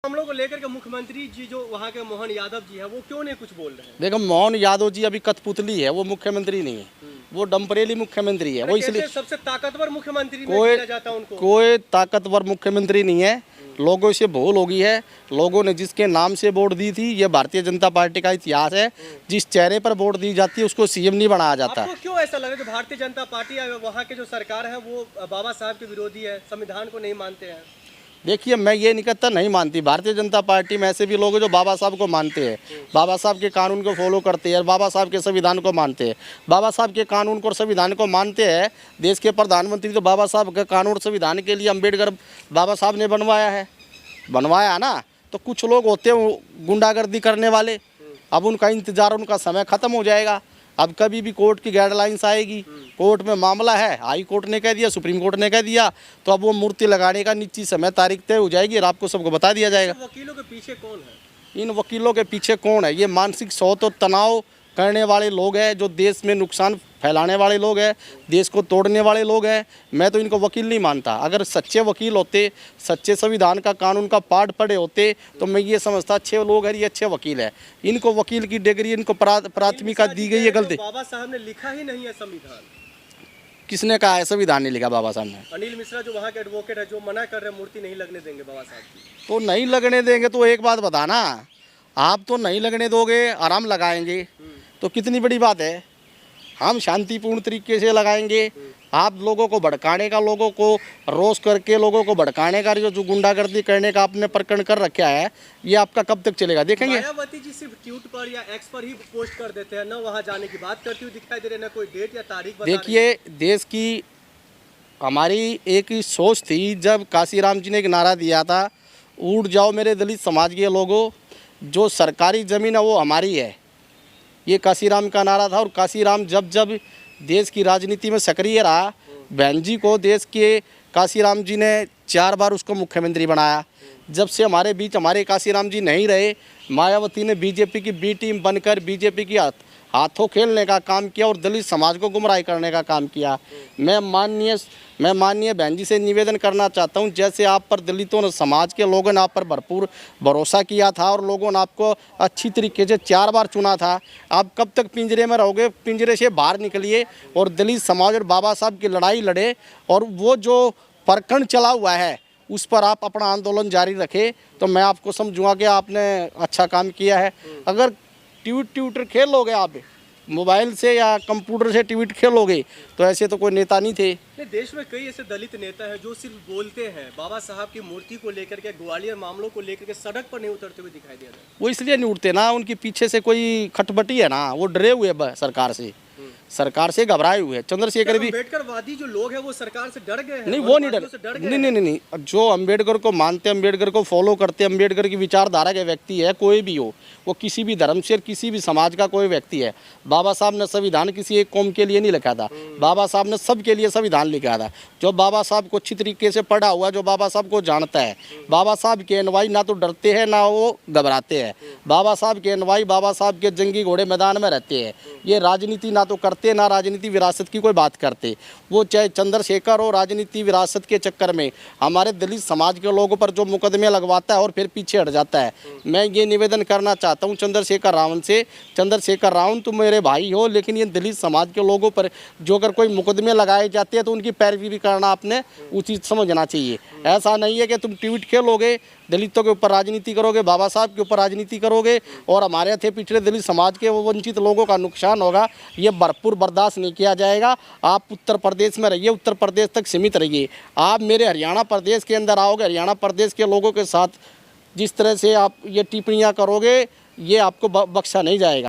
मामलों को लेकर के मुख्यमंत्री जी जो वहाँ के मोहन यादव जी है वो क्यों नहीं कुछ बोल रहे हैं? देखो, मोहन यादव जी अभी कठपुतली है, वो मुख्यमंत्री नहीं है, वो डम्परेली मुख्यमंत्री है। वो इसलिए सबसे ताकतवर मुख्यमंत्री में गिना जाता है उनको। कोई ताकतवर मुख्यमंत्री नहीं है। लोगों से भूल हो गई है। लोगों ने जिसके नाम से वोट दी थी, ये भारतीय जनता पार्टी का इतिहास है। जिस चेहरे पर वोट दी जाती है उसको सीएम नहीं बनाया जाता। आपको क्यों ऐसा लगा कि भारतीय जनता पार्टी वहाँ के जो सरकार है वो बाबा साहब के विरोधी है, संविधान को नहीं मानते हैं? देखिए, मैं ये नहीं कहता नहीं मानती। भारतीय जनता पार्टी में ऐसे भी लोग हैं जो बाबा साहब को मानते हैं, बाबा साहब के कानून को फॉलो करते हैं, बाबा साहब के संविधान को मानते हैं। बाबा साहब के कानून को और संविधान को मानते हैं। देश के प्रधानमंत्री तो बाबा साहब के कानून और संविधान के लिए अम्बेडकर बाबा साहब ने बनवाया ना। तो कुछ लोग होते हैं गुंडागर्दी करने वाले, अब उनका इंतजार, उनका समय ख़त्म हो जाएगा। अब कभी भी कोर्ट की गाइडलाइंस आएगी, कोर्ट में मामला है, हाई कोर्ट ने कह दिया, सुप्रीम कोर्ट ने कह दिया, तो अब वो मूर्ति लगाने का निश्चित समय तारीख तय हो जाएगी और आपको सबको बता दिया जाएगा। वकीलों के पीछे कौन है? इन वकीलों के पीछे कौन है? ये मानसिक शोथ और तनाव करने वाले लोग हैं, जो देश में नुकसान फैलाने वाले लोग हैं, देश को तोड़ने वाले लोग हैं। मैं तो इनको वकील नहीं मानता। अगर सच्चे वकील होते, सच्चे संविधान का कानून का पाठ पढ़े होते, तो मैं ये समझता अच्छे लोग हैं, ये अच्छे वकील है। इनको वकील की डिग्री, इनको प्राथमिकता दी गई है गलती। बाबा साहब ने लिखा ही नहीं है संविधान। किसने कहा है संविधान नहीं लिखा बाबा साहब ने? अनिल मिश्रा जो वहाँ के एडवोकेट है, जो मना कर रहे हैं मूर्ति नहीं लगने देंगे बाबा साहब की। तो नहीं लगने देंगे तो एक बात बताना, आप तो नहीं लगने दोगे, आराम लगाएंगे, तो कितनी बड़ी बात है। हम शांतिपूर्ण तरीके से लगाएंगे। आप लोगों को भड़काने का, लोगों को रोष करके लोगों को भड़काने का, जो गुंडागर्दी करने का आपने प्रकरण कर रखा है, ये आपका कब तक चलेगा? देखेंगे। मायावती जी सिर्फ ट्वीट पर या एक्स पर ही पोस्ट कर देते हैं, ना वहाँ जाने की बात करती हुई दिखाई दे रही है, ना कोई डेट या तारीख बता। देखिए, देश की हमारी एक ही सोच थी, जब काशीराम जी ने एक नारा दिया था, उठ जाओ मेरे दलित समाज के लोगों, जो सरकारी ज़मीन है वो हमारी है। ये काशीराम का नारा था। और काशीराम जब जब देश की राजनीति में सक्रिय रहा, बहन जी को देश के काशीराम जी ने 4 बार उसको मुख्यमंत्री बनाया। जब से हमारे बीच हमारे काशीराम जी नहीं रहे, मायावती ने बीजेपी की बी टीम बनकर बीजेपी की हाथों खेलने का काम किया और दलित समाज को गुमराह करने का काम किया। मैं माननीय बहन जी से निवेदन करना चाहता हूं, जैसे आप पर दलितों ने, समाज के लोगों ने आप पर भरपूर भरोसा किया था और लोगों ने आपको अच्छी तरीके से 4 बार चुना था, आप कब तक पिंजरे में रहोगे? पिंजरे से बाहर निकलिए और दलित समाज और बाबा साहब की लड़ाई लड़े। और वो जो प्रकरण चला हुआ है उस पर आप अपना आंदोलन जारी रखें, तो मैं आपको समझूंगा कि आपने अच्छा काम किया है। अगर ट्विटर खेलोगे, आप मोबाइल से या कंप्यूटर से ट्वीट खेलोगे, तो ऐसे तो कोई नेता नहीं थे। देश में कई ऐसे दलित नेता हैं जो सिर्फ बोलते हैं, बाबा साहब की मूर्ति को लेकर के, ग्वालियर मामलों को लेकर के सड़क पर नहीं उतरते हुए दिखाई दे रहे हैं। वो इसलिए नहीं उठते ना, उनके पीछे से कोई खटपटी है ना, वो डरे हुए सरकार से घबराए हुए हैं। चंद्रशेखर भी अम्बेडकरवादी जो लोग हैं वो सरकार से डर गए हैं। नहीं, वो नहीं डर, नहीं। जो अम्बेडकर को मानते, अम्बेडकर को फॉलो करते, अम्बेडकर की विचारधारा के व्यक्ति है, कोई भी हो, वो किसी भी धर्म से, किसी भी समाज का कोई व्यक्ति है। बाबा साहब ने संविधान किसी एक कौम के लिए नहीं लिखा था, बाबा साहब ने सबके लिए संविधान लिखा था। जो बाबा साहब को अच्छी तरीके से पढ़ा हुआ, जो बाबा साहब को जानता है, बाबा साहब के अनुयायी ना तो डरते हैं ना वो घबराते हैं। बाबा साहब के अनुयायी बाबा साहब के जंगी घोड़े मैदान में रहते हैं। ये राजनीति ना तो करते, ना राजनीति विरासत की कोई बात करते। वो चाहे चंद्रशेखर हो, राजनीति विरासत के चक्कर में हमारे दलित समाज के लोगों पर जो मुकदमे लगवाता है और फिर पीछे हट जाता है। मैं ये निवेदन करना चाहता हूँ चंद्रशेखर रावण से, चंद्रशेखर रावण तुम मेरे भाई हो, लेकिन ये दलित समाज के लोगों पर जो अगर कोई मुकदमे लगाए जाते हैं तो उनकी पैरवी भी करना आपने उचित समझना चाहिए। ऐसा नहीं है कि तुम ट्वीट खेलोगे, दलितों के ऊपर राजनीति करोगे, बाबा साहब के ऊपर राजनीति करोगे और हमारे थे पिछड़े दलित समाज के वो वंचित लोगों का नुकसान होगा, ये भरपूर बर्दाश्त नहीं किया जाएगा। आप उत्तर प्रदेश में रहिए, उत्तर प्रदेश तक सीमित रहिए। आप मेरे हरियाणा प्रदेश के अंदर आओगे, हरियाणा प्रदेश के लोगों के साथ जिस तरह से आप ये टिप्पणियां करोगे, ये आपको बख्शा नहीं जाएगा।